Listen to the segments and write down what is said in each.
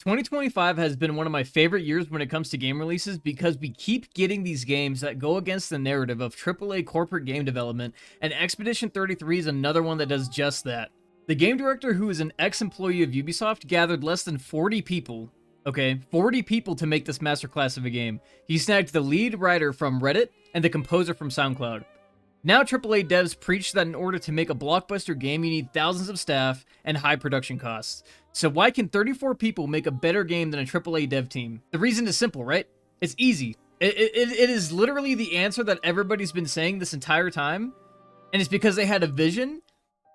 2025 has been one of my favorite years when it comes to game releases because we keep getting these games that go against the narrative of AAA corporate game development, and Expedition 33 is another one that does just that. The game director, who is an ex-employee of Ubisoft, gathered less than 40 people, okay, 40 people to make this masterclass of a game. He snagged the lead writer from Reddit and the composer from SoundCloud. Now AAA devs preach that in order to make a blockbuster game, you need thousands of staff and high production costs. So why can 34 people make a better game than a AAA dev team? The reason is simple, right? It's easy. It is literally the answer that everybody's been saying this entire time, and it's because they had a vision,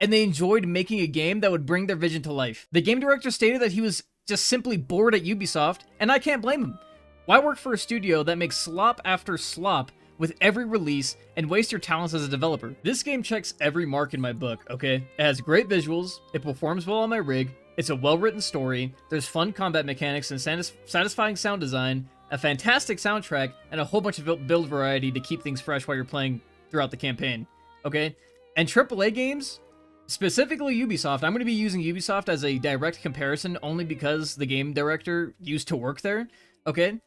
and they enjoyed making a game that would bring their vision to life. The game director stated that he was just simply bored at Ubisoft, and I can't blame him. Why work for a studio that makes slop after slop with every release and waste your talents as a developer? This game checks every mark in my book, okay? It has great visuals, it performs well on my rig, it's a well-written story, there's fun combat mechanics and satisfying sound design, a fantastic soundtrack, and a whole bunch of build variety to keep things fresh while you're playing throughout the campaign, okay? And AAA games, specifically Ubisoft, I'm going to be using Ubisoft as a direct comparison only because the game director used to work there, okay?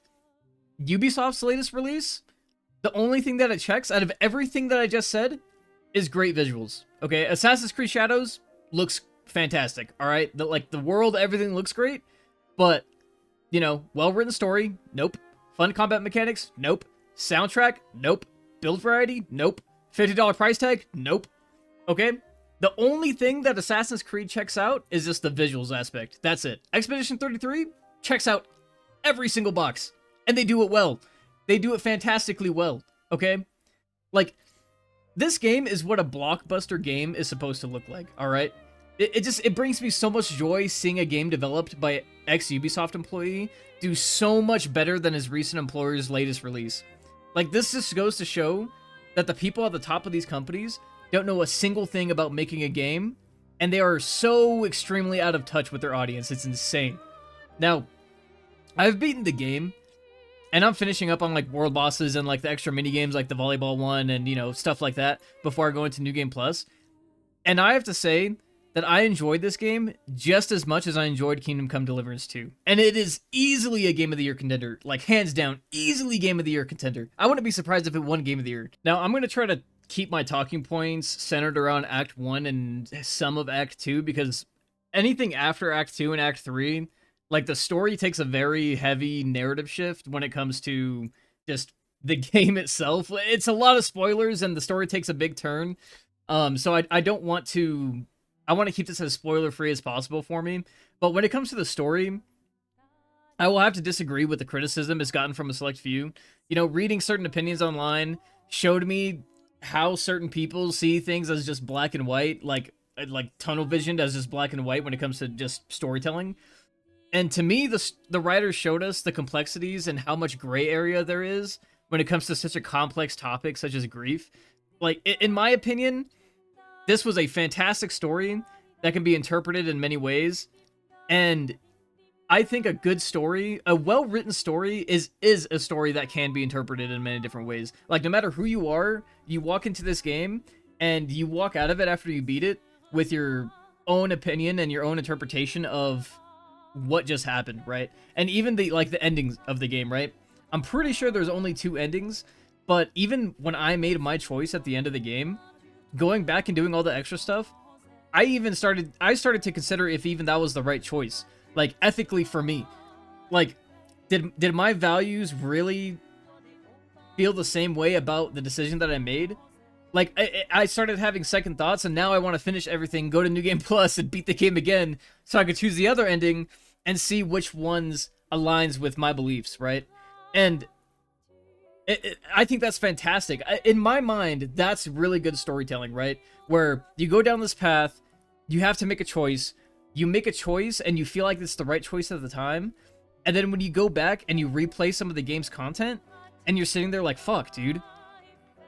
Ubisoft's latest release, the only thing that it checks out of everything that I just said is great visuals. Okay, Assassin's Creed Shadows looks fantastic. All right, the world, everything looks great, but you know, well-written story, nope. Fun combat mechanics, nope. Soundtrack, nope. Build variety, nope. $50 price tag, nope. Okay, the only thing that Assassin's Creed checks out is just the visuals aspect. That's it. Expedition 33 checks out every single box, and they do it well. They do it fantastically well, okay? Like, this game is what a blockbuster game is supposed to look like, alright? It brings me so much joy seeing a game developed by ex-Ubisoft employee do so much better than his recent employer's latest release. Like, this just goes to show that the people at the top of these companies don't know a single thing about making a game, and they are so extremely out of touch with their audience. It's insane. Now, I've beaten the game, and I'm finishing up on, like, world bosses and, like, the extra mini-games, like the volleyball one and, you know, stuff like that before I go into New Game Plus. And I have to say that I enjoyed this game just as much as I enjoyed Kingdom Come Deliverance 2. And it is easily a Game of the Year contender. Like, hands down, easily Game of the Year contender. I wouldn't be surprised if it won Game of the Year. Now, I'm going to try to keep my talking points centered around Act 1 and some of Act 2, because anything after Act 2 and Act 3... like, the story takes a very heavy narrative shift when it comes to just the game itself. It's a lot of spoilers, and the story takes a big turn. So I don't want to... I want to keep this as spoiler-free as possible for me. But when it comes to the story, I will have to disagree with the criticism it's gotten from a select few. You know, reading certain opinions online showed me how certain people see things as just black and white, like tunnel visioned as just black and white when it comes to just storytelling. And to me, the writers showed us the complexities and how much gray area there is when it comes to such a complex topic such as grief. Like, in my opinion, this was a fantastic story that can be interpreted in many ways. And I think a good story, a well-written story, is a story that can be interpreted in many different ways. Like, no matter who you are, you walk into this game, and you walk out of it after you beat it with your own opinion and your own interpretation of what just happened, right? And even the endings of the game, right? I'm pretty sure there's only 2 endings, but even when I made my choice at the end of the game, going back and doing all the extra stuff, I started to consider if even that was the right choice, like, ethically for me. Like, did my values really feel the same way about the decision that I made? Like, I started having second thoughts, and now I want to finish everything, go to New Game Plus, and beat the game again, so I could choose the other ending and see which ones aligns with my beliefs, right? And I think that's fantastic. In my mind, that's really good storytelling, right? Where you go down this path, you have to make a choice, you make a choice, and you feel like it's the right choice at the time, and then when you go back and you replay some of the game's content, and you're sitting there like, fuck, dude.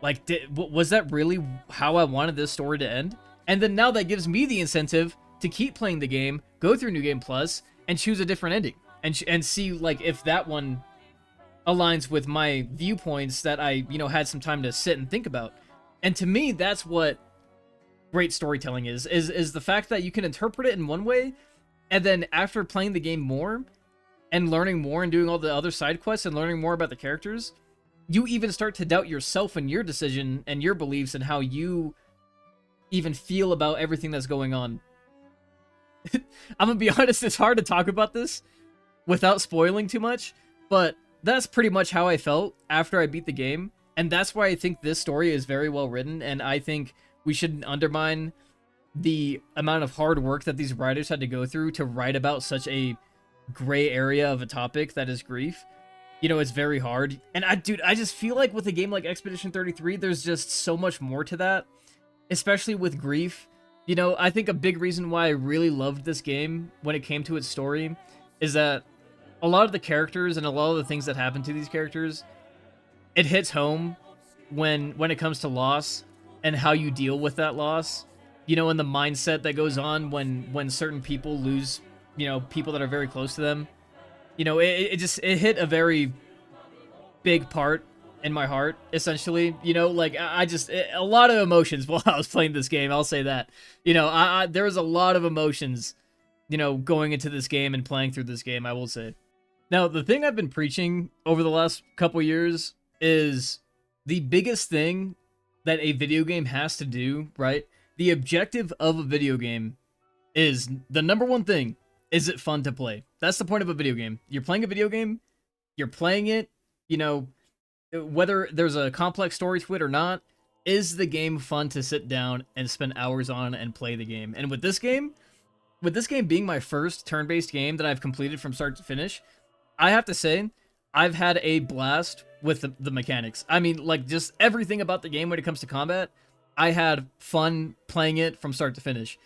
Like, was that really how I wanted this story to end? And then now that gives me the incentive to keep playing the game, go through New Game Plus, and choose a different ending. And see, like, if that one aligns with my viewpoints that I, you know, had some time to sit and think about. And to me, that's what great storytelling is the fact that you can interpret it in one way, and then after playing the game more, and learning more and doing all the other side quests and learning more about the characters, you even start to doubt yourself and your decision and your beliefs and how you even feel about everything that's going on. I'm gonna be honest, it's hard to talk about this without spoiling too much, but that's pretty much how I felt after I beat the game, and that's why I think this story is very well written, and I think we shouldn't undermine the amount of hard work that these writers had to go through to write about such a gray area of a topic that is grief. You know, it's very hard, and dude, I just feel like with a game like Expedition 33, there's just so much more to that, especially with grief. You know, I think a big reason why I really loved this game when it came to its story is that a lot of the characters and a lot of the things that happen to these characters, it hits home when it comes to loss and how you deal with that loss. You know, and the mindset that goes on when certain people lose, you know, people that are very close to them. You know, it hit a very big part in my heart, essentially. You know, like a lot of emotions while I was playing this game, I'll say that. You know, there was a lot of emotions, you know, going into this game and playing through this game, I will say. Now, the thing I've been preaching over the last couple years is the biggest thing that a video game has to do, right? The objective of a video game is, the number one thing, is it fun to play? That's the point of a video game. You're playing a video game, you're playing it, you know, whether there's a complex story to it or not, is the game fun to sit down and spend hours on and play the game? And with this game being my first turn-based game that I've completed from start to finish, I have to say, I've had a blast with the mechanics. I mean, like, just everything about the game when it comes to combat, I had fun playing it from start to finish.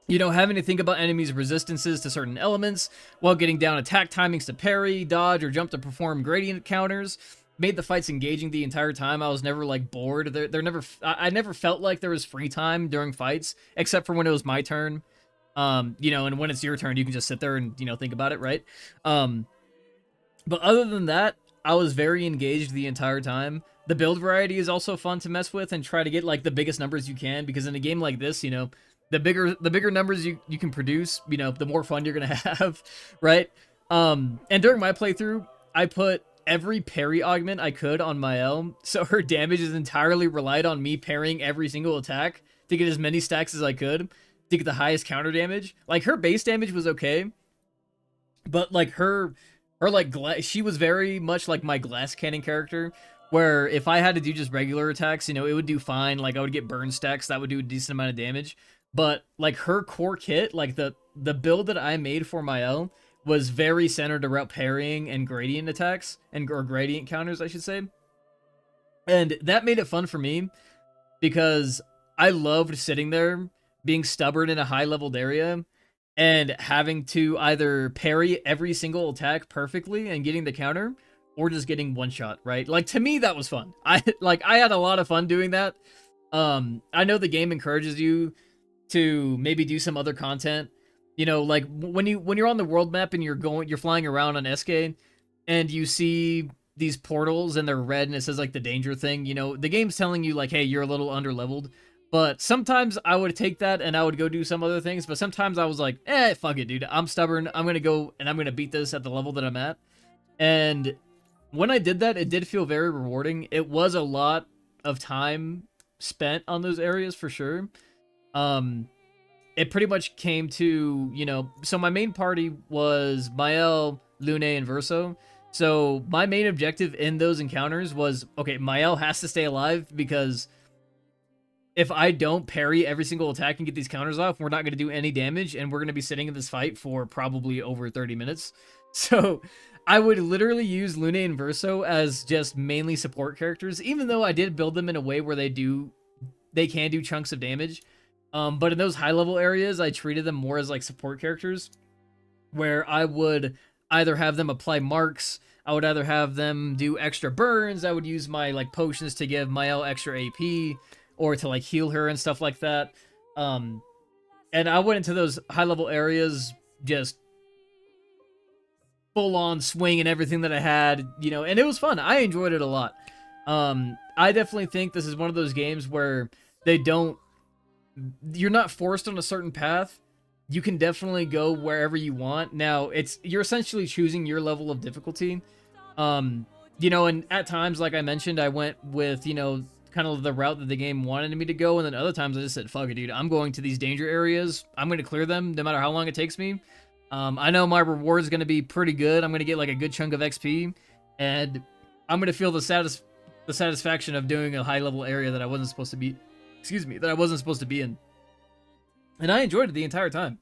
You know, having to think about enemies' resistances to certain elements, while getting down attack timings to parry, dodge, or jump to perform gradient counters, made the fights engaging the entire time. I was never, like, bored. I never felt like there was free time during fights, except for when it was my turn. You know, and when it's your turn, you can just sit there and, you know, think about it, right? But other than that, I was very engaged the entire time. The build variety is also fun to mess with and try to get, like, the biggest numbers you can, because in a game like this, you know, the bigger numbers you can produce, you know, the more fun you're gonna have, right? And during my playthrough, I put every parry augment I could on Mael, so her damage is entirely relied on me parrying every single attack to get as many stacks as I could to get the highest counter damage. Like, her base damage was okay, but, like, her like, she was very much like my glass cannon character, where if I had to do just regular attacks, you know, it would do fine. Like, I would get burn stacks, that would do a decent amount of damage. But, like, her core kit, like, the build that I made for Mael was very centered around parrying and gradient attacks, or gradient counters, I should say. And that made it fun for me, because I loved sitting there, being stubborn in a high-leveled area, and having to either parry every single attack perfectly and getting the counter, or just getting one shot, right? Like, to me, that was fun. I had a lot of fun doing that. I know the game encourages you to maybe do some other content. You know, like, when you're on the world map and you're flying around on SK, and you see these portals and they're red and it says, like, the danger thing, you know, the game's telling you, like, hey, you're a little under-leveled. But sometimes I would take that and I would go do some other things. But sometimes I was like, fuck it, dude. I'm stubborn. I'm going to go and I'm going to beat this at the level that I'm at. And when I did that, it did feel very rewarding. It was a lot of time spent on those areas for sure. It pretty much came to, you know, so my main party was Mael, Lune, and Verso. So my main objective in those encounters was, okay, Mael has to stay alive, because if I don't parry every single attack and get these counters off, we're not going to do any damage, and we're going to be sitting in this fight for probably over 30 minutes. So I would literally use Lune and Verso as just mainly support characters, even though I did build them in a way where they can do chunks of damage. But in those high-level areas, I treated them more as, like, support characters, where I would either have them apply marks, I would either have them do extra burns, I would use my, like, potions to give Mael extra AP, or to, like, heal her and stuff like that. And I went into those high-level areas just full-on swinging everything that I had, you know, and it was fun. I enjoyed it a lot. I definitely think this is one of those games where you're not forced on a certain path, you can definitely go wherever you want. Now, you're essentially choosing your level of difficulty. Um, and at times, like I mentioned, I went with, kind of the route that the game wanted me to go, and then other times I just said, fuck it, dude, I'm going to these danger areas. I'm going to clear them no matter how long it takes me. I know my reward is going to be pretty good. I'm going to get like a good chunk of XP, and I'm going to feel the satisfaction of doing a high level area that I wasn't supposed to be, that I wasn't supposed to be in. And I enjoyed it the entire time.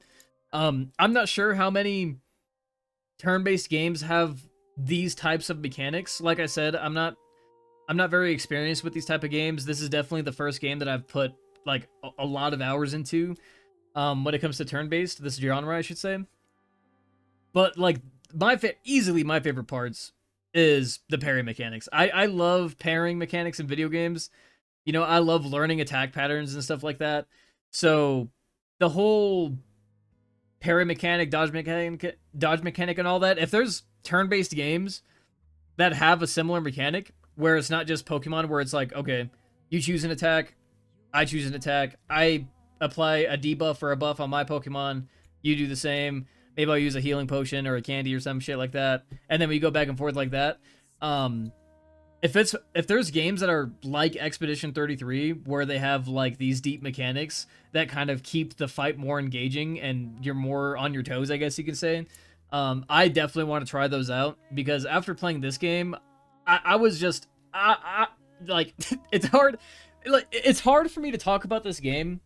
I'm not sure how many turn-based games have these types of mechanics. Like I said, I'm not very experienced with these type of games. This is definitely the first game that I've put like a lot of hours into when it comes to turn-based, this genre, I should say. But like easily my favorite parts is the parry mechanics. I love pairing mechanics in video games. I love learning attack patterns and stuff like that. So the whole parry mechanic, dodge mechanic, and all that. If there's turn-based games that have a similar mechanic, where it's not just Pokemon, where it's like, okay, you choose an attack, I choose an attack, I apply a debuff or a buff on my Pokemon, you do the same. Maybe I'll use a healing potion or a candy or some shit like that, and then we go back and forth like that. If there's games that are like Expedition 33, where they have like these deep mechanics that kind of keep the fight more engaging and you're more on your toes, I guess you could say, I definitely want to try those out, because after playing this game, I was just like it's hard for me to talk about this game,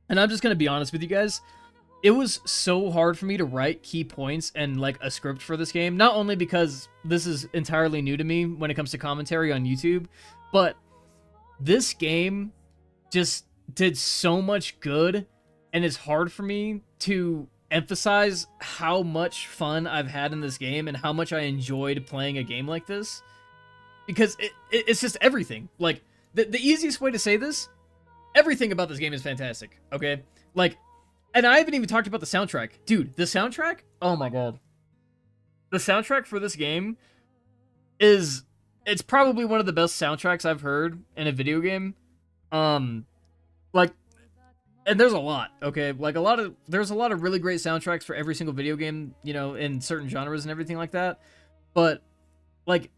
and I'm just gonna be honest with you guys. It was so hard for me to write key points and like a script for this game, not only because this is entirely new to me when it comes to commentary on YouTube, but this game just did so much good, and it's hard for me to emphasize how much fun I've had in this game and how much I enjoyed playing a game like this, because it's just everything. Like the easiest way to say this, everything about this game is fantastic, okay? Like, and I haven't even talked about the soundtrack. Dude, the soundtrack? Oh my god. The soundtrack for this game it's probably one of the best soundtracks I've heard in a video game. Like, and there's a lot, okay? Like there's a lot of really great soundtracks for every single video game, in certain genres and everything like that. But like,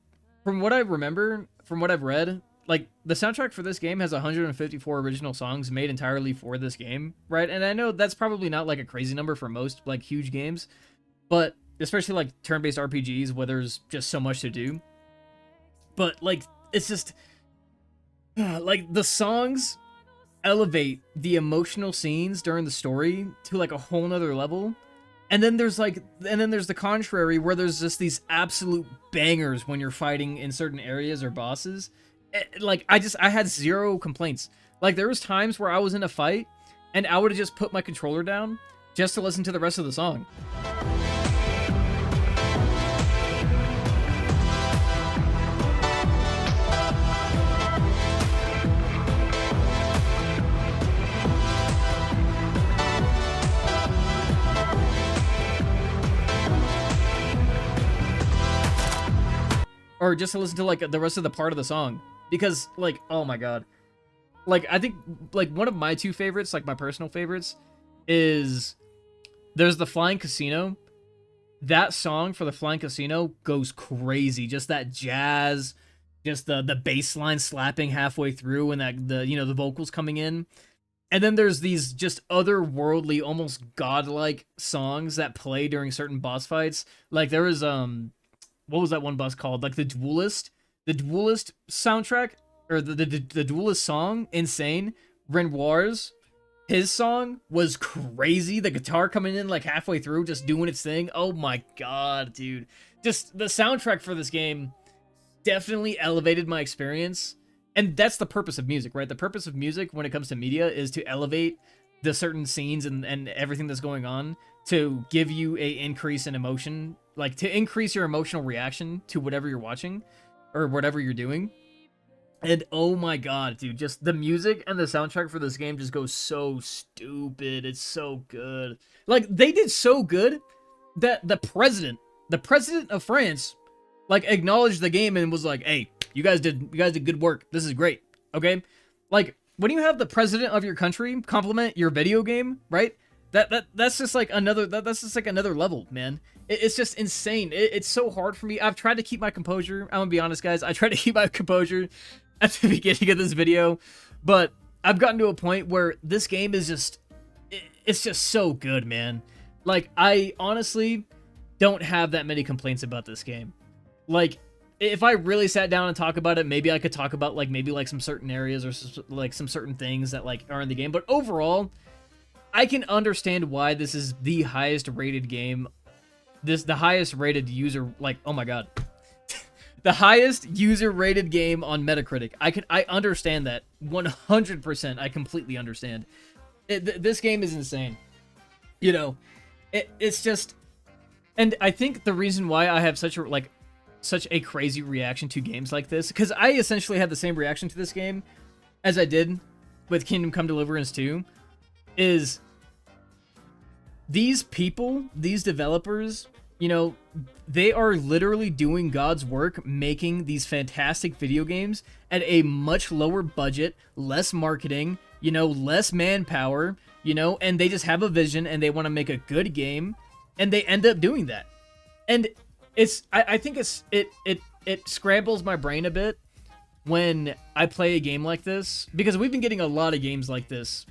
from what I remember, from what I've read, like, the soundtrack for this game has 154 original songs made entirely for this game, right? And I know that's probably not like a crazy number for most like huge games, but especially like turn-based RPGs where there's just so much to do. But like, it's just like the songs elevate the emotional scenes during the story to like a whole nother level. And then there's the contrary, where there's just these absolute bangers when you're fighting in certain areas or bosses. Like, I had zero complaints. Like, there was times where I was in a fight and I would have just put my controller down just to listen to the rest of the song. Or just to listen to like the rest of the part of the song, because like, oh my god, like I think like one of my two favorites, like my personal favorites, is there's the Flying Casino. That song for the Flying Casino goes crazy. Just that jazz, just the bass line slapping halfway through, and that the vocals coming in. And then there's these just otherworldly, almost godlike songs that play during certain boss fights. Like there was what was that one boss called? Like the Duelist soundtrack, or the Duelist song, insane. Renoir's, his song was crazy. The guitar coming in like halfway through, just doing its thing. Oh my god, dude. Just the soundtrack for this game definitely elevated my experience. And that's the purpose of music, right? The purpose of music when it comes to media is to elevate the certain scenes and everything that's going on, to give you a increase in emotion, like to increase your emotional reaction to whatever you're watching or whatever you're doing. And oh my god, dude, just the music and the soundtrack for this game just goes so stupid. It's so good. Like, they did so good that the president of France, like, acknowledged the game and was like, "Hey, you guys did good work. This is great." Okay? Like, when you have the president of your country compliment your video game, right? That's just like another that's just like another level, man. It's just insane. It's so hard for me. I've tried to keep my composure. I'm gonna be honest, guys. I tried to keep my composure at the beginning of this video, but I've gotten to a point where this game is just it's just so good, man. Like, I honestly don't have that many complaints about this game. Like, if I really sat down and talk about it, maybe I could talk about like maybe like some certain areas or like some certain things that like are in the game, but overall I can understand why this is the highest rated game. The highest rated user, like, oh my god. The highest user rated game on Metacritic. I understand that 100%. I completely understand. This game is insane. You know, it's just, and I think the reason why I have such a crazy reaction to games like this, because I essentially had the same reaction to this game as I did with Kingdom Come Deliverance 2, is these people, these developers, you know, they are literally doing God's work, making these fantastic video games at a much lower budget, less marketing, you know, less manpower, you know, and they just have a vision and they want to make a good game, and they end up doing that. And I think it scrambles my brain a bit when I play a game like this, because we've been getting a lot of games like this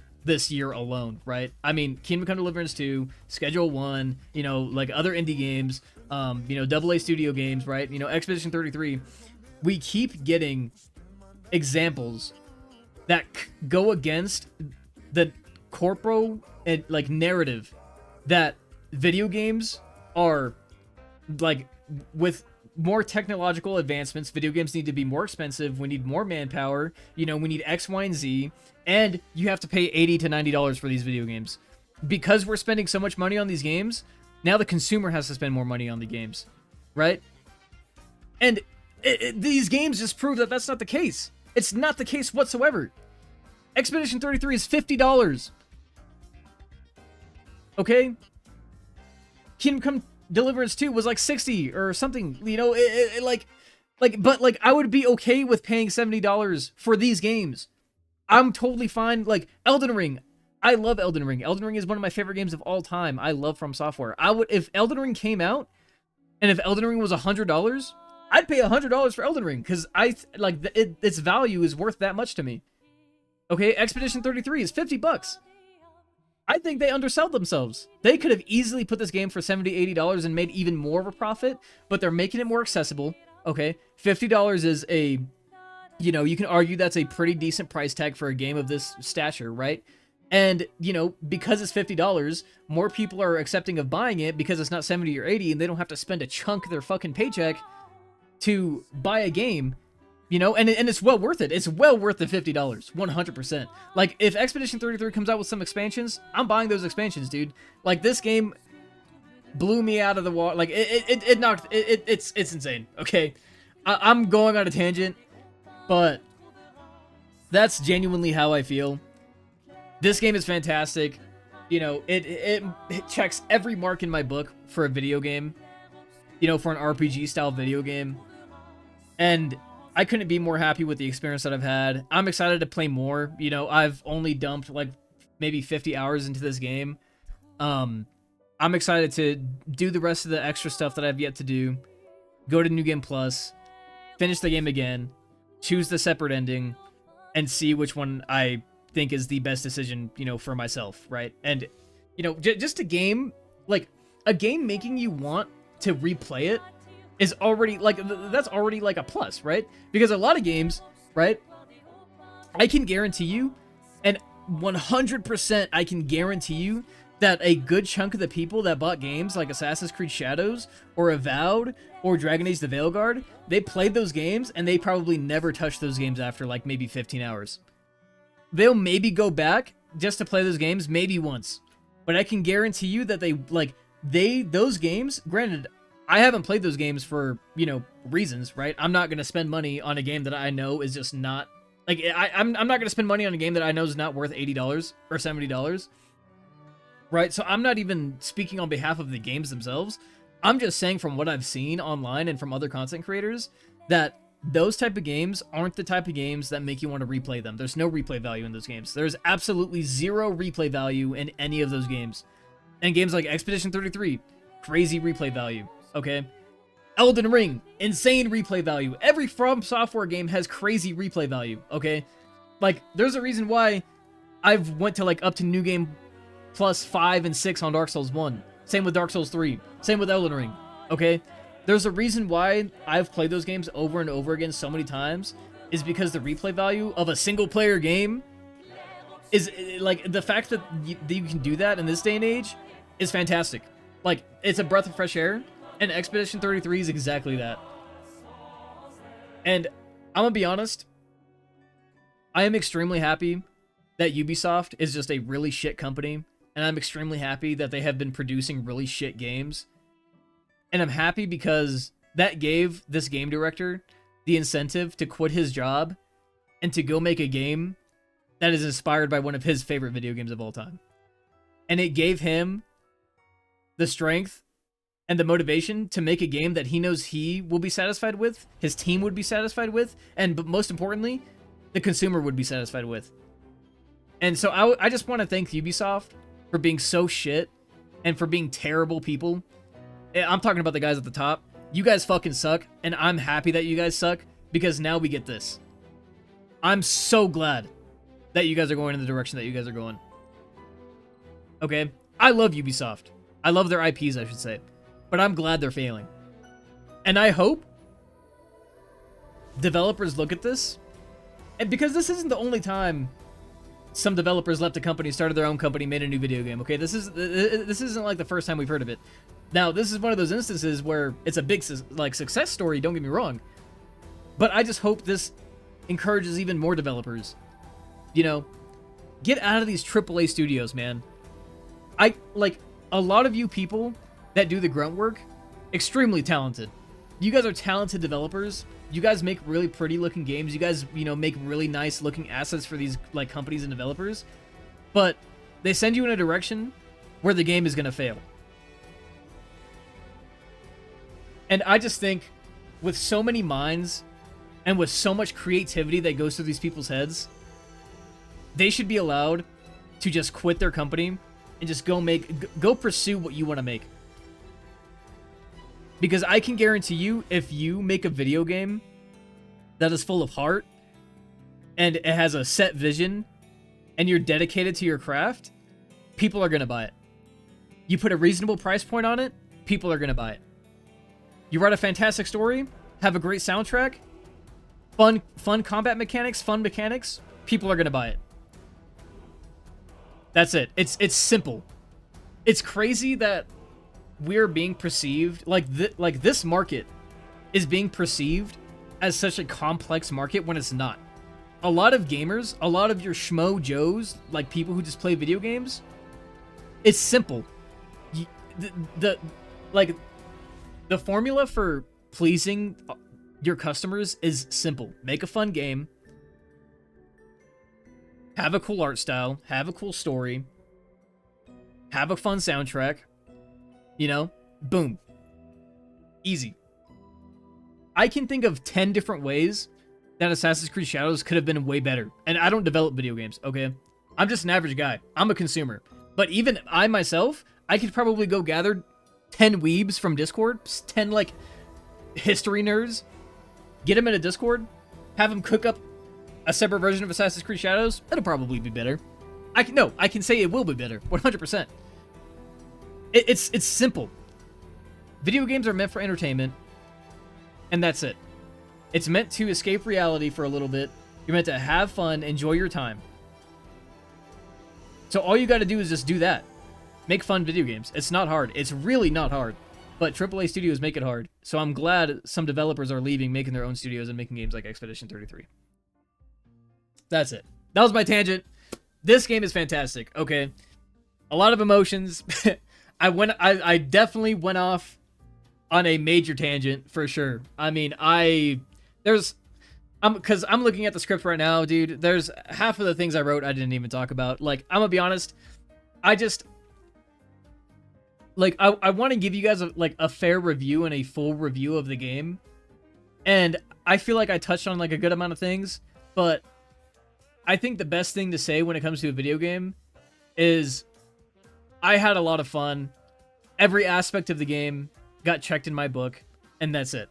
year alone, right? I mean, Kingdom Come Deliverance 2, Schedule 1, you know, like other indie games, you know, AA studio games, right? You know, Expedition 33. We keep getting examples that go against the corpo and like narrative that video games are like, with more technological advancements, video games need to be more expensive. We need more manpower. You know, we need X, Y, and Z. And you have to pay $80 to $90 for these video games. Because we're spending so much money on these games, now the consumer has to spend more money on the games. Right? And these games just prove that that's not the case. It's not the case whatsoever. Expedition 33 is $50. Okay? Kingdom Come Deliverance 2 was like 60 or something, you know, but like I would be okay with paying $70 for these games. I'm totally fine. Like Elden Ring, I love Elden Ring. Elden Ring is one of my favorite games of all time. I love From Software. I would, if Elden Ring came out, and if Elden Ring was $100, I'd pay $100 for Elden Ring, because its value is worth that much to me. Okay, Expedition 33 is $50. I think they undersell themselves. They could have easily put this game for $70, $80 and made even more of a profit, but they're making it more accessible. Okay, $50 is a, you know, you can argue that's a pretty decent price tag for a game of this stature, right? And, you know, because it's $50, more people are accepting of buying it because it's not 70 or 80, and they don't have to spend a chunk of their fucking paycheck to buy a game. You know, and it's well worth it. It's well worth the $50, 100%. Like, if Expedition 33 comes out with some expansions, I'm buying those expansions, dude. Like, this game blew me out of the water. Like, it's insane, okay? I'm going on a tangent, but that's genuinely how I feel. This game is fantastic. You know, it checks every mark in my book for a video game. You know, for an RPG-style video game. And I couldn't be more happy with the experience that I've had. I'm excited to play more. You know, I've only dumped like maybe 50 hours into this game. I'm excited to do the rest of the extra stuff that I've yet to do. Go to New Game Plus, finish the game again, choose the separate ending, and see which one I think is the best decision, you know, for myself, right? And, you know, just a game, like, a game making you want to replay it is already, like, that's already, like, a plus, right? Because a lot of games, right, I can guarantee you, and 100% I can guarantee you, that a good chunk of the people that bought games like Assassin's Creed Shadows, or Avowed, or Dragon Age the Veilguard, they played those games, and they probably never touched those games after, like, maybe 15 hours. They'll maybe go back just to play those games, maybe once. But I can guarantee you that those games, granted, I haven't played those games for, you know, reasons, right? I'm not going to spend money on a game that I know is just not, like, I'm not going to spend money on a game that I know is not worth $80 or $70, right? So I'm not even speaking on behalf of the games themselves. I'm just saying from what I've seen online and from other content creators that those type of games aren't the type of games that make you want to replay them. There's no replay value in those games. There's absolutely zero replay value in any of those games. And games like Expedition 33, crazy replay value, okay? Elden Ring, insane replay value. Every From Software game has crazy replay value, okay? Like, there's a reason why I've went to, like, up to New Game Plus 5 and 6 on Dark Souls 1. Same with Dark Souls 3. Same with Elden Ring, okay? There's a reason why I've played those games over and over again so many times, is because the replay value of a single-player game is, like, the fact that you can do that in this day and age is fantastic. Like, it's a breath of fresh air, and Expedition 33 is exactly that. And I'm gonna be honest, I am extremely happy that Ubisoft is just a really shit company, and I'm extremely happy that they have been producing really shit games. And I'm happy because that gave this game director the incentive to quit his job and to go make a game that is inspired by one of his favorite video games of all time. And it gave him the strength and the motivation to make a game that he knows he will be satisfied with, his team would be satisfied with, and most importantly, the consumer would be satisfied with. And so I just want to thank Ubisoft for being so shit and for being terrible people. I'm talking about the guys at the top. You guys fucking suck, and I'm happy that you guys suck, because now we get this. I'm so glad that you guys are going in the direction that you guys are going. Okay? I love Ubisoft. I love their IPs, I should say. But I'm glad they're failing. And I hope developers look at this, and because this isn't the only time some developers left a company, started their own company, made a new video game, okay? This isn't like the first time we've heard of it. Now, this is one of those instances where it's a big, like, success story, don't get me wrong. But I just hope this encourages even more developers. You know, get out of these AAA studios, man. Like, a lot of you people that do the grunt work, extremely talented. You guys are talented developers. You guys make really pretty looking games. You guys, you know, make really nice looking assets for these, like, companies and developers. But they send you in a direction where the game is going to fail. And I just think, with so many minds, and with so much creativity that goes through these people's heads, they should be allowed to just quit their company and just go pursue what you want to make. Because I can guarantee you, if you make a video game that is full of heart, and it has a set vision, and you're dedicated to your craft, people are going to buy it. You put a reasonable price point on it, people are going to buy it. You write a fantastic story, have a great soundtrack, fun combat mechanics, fun mechanics, people are going to buy it. That's it. It's simple. It's crazy that we're being perceived, like this market is being perceived as such a complex market when it's not. A lot of gamers, a lot of your schmo joes, like people who just play video games, it's simple. The formula for pleasing your customers is simple. Make a fun game, have a cool art style, have a cool story, have a fun soundtrack, you know, boom. Easy. I can think of 10 different ways that Assassin's Creed Shadows could have been way better. And I don't develop video games, okay? I'm just an average guy. I'm a consumer. But even I myself, I could probably go gather 10 weebs from Discord, 10, like, history nerds, get them in a Discord, have them cook up a separate version of Assassin's Creed Shadows. It'll probably be better. I can say it will be better, 100%. It's simple. Video games are meant for entertainment, and that's it. It's meant to escape reality for a little bit. You're meant to have fun, enjoy your time. So all you got to do is just do that. Make fun video games. It's not hard. It's really not hard. But AAA studios make it hard. So I'm glad some developers are leaving, making their own studios, and making games like Expedition 33. That's it. That was my tangent. This game is fantastic. Okay. A lot of emotions. I definitely went off on a major tangent for sure. I mean, because I'm looking at the script right now, dude. There's half of the things I wrote I didn't even talk about. Like, I'm gonna be honest. I want to give you guys a fair review and a full review of the game. And I feel like I touched on like a good amount of things, but I think the best thing to say when it comes to a video game is I had a lot of fun. Every aspect of the game got checked in my book, and that's it.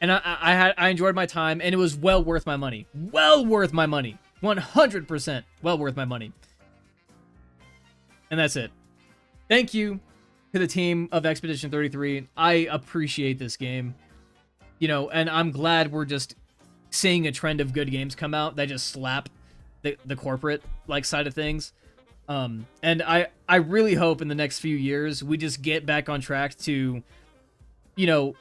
And I enjoyed my time, and it was well worth my money. Well worth my money. 100% well worth my money. And that's it. Thank you to the team of Expedition 33. I appreciate this game. You know, and I'm glad we're just seeing a trend of good games come out that just slap the corporate like side of things. And I really hope in the next few years we just get back on track to, you know,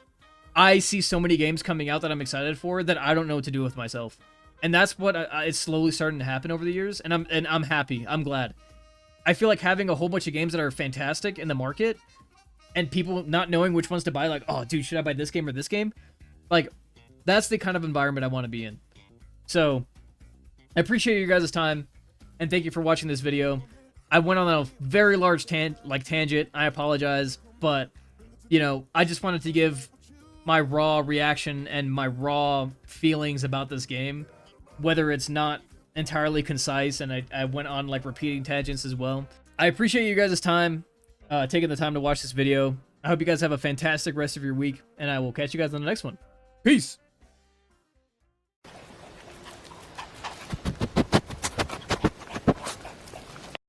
I see so many games coming out that I'm excited for that I don't know what to do with myself. And that's what it's slowly starting to happen over the years, and I'm happy. I'm glad. I feel like having a whole bunch of games that are fantastic in the market and people not knowing which ones to buy, like, oh, dude, should I buy this game or this game? Like, that's the kind of environment I want to be in. So, I appreciate you guys' time, and thank you for watching this video. I went on a very large tangent. I apologize, but, you know, I just wanted to give my raw reaction and my raw feelings about this game, whether it's not entirely concise, and I went on like repeating tangents as well. I appreciate you guys' time, taking the time to watch this video. I hope you guys have a fantastic rest of your week, and I will catch you guys on the next one. Peace!